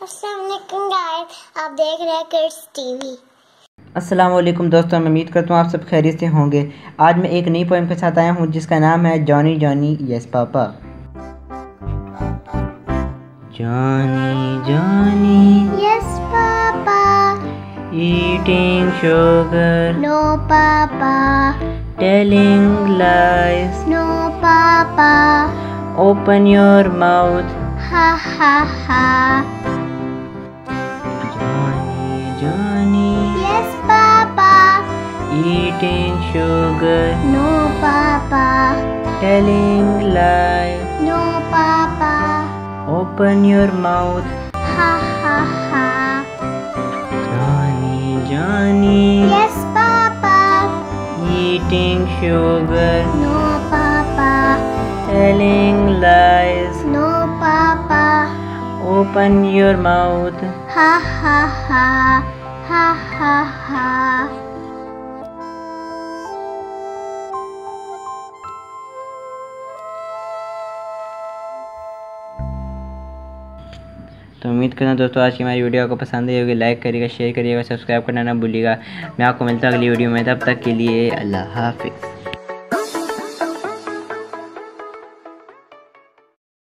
अस्सलाम वालेकुम गाइस, आप देख रहे हैं किड्स टीवी। अस्सलाम वालेकुम दोस्तों, मैं उम्मीद करता हूँ आप सब खैरियत से होंगे। आज मैं एक नई पोएम के साथ आया हूँ जिसका नाम है Johnny Johnny yes papa. Johnny Johnny yes papa, eating sugar no papa, telling lies no papa, open your mouth ha ha ha. Johnny Johnny yes papa, eating sugar no papa, telling lies no papa, open your mouth ha ha ha. Johnny Johnny yes papa, eating sugar no papa, telling lies no papa, open your mouth हा ha ha, ha ha हा। तो उम्मीद करना दोस्तों आज की हमारी video आपको पसंद आई होगी। लाइक करिएगा, शेयर करिएगा, सब्सक्राइब करना ना भूलिएगा। मैं आपको मिलता हूँ अगली वीडियो में, तब तक के लिए अल्लाह हाफिज़।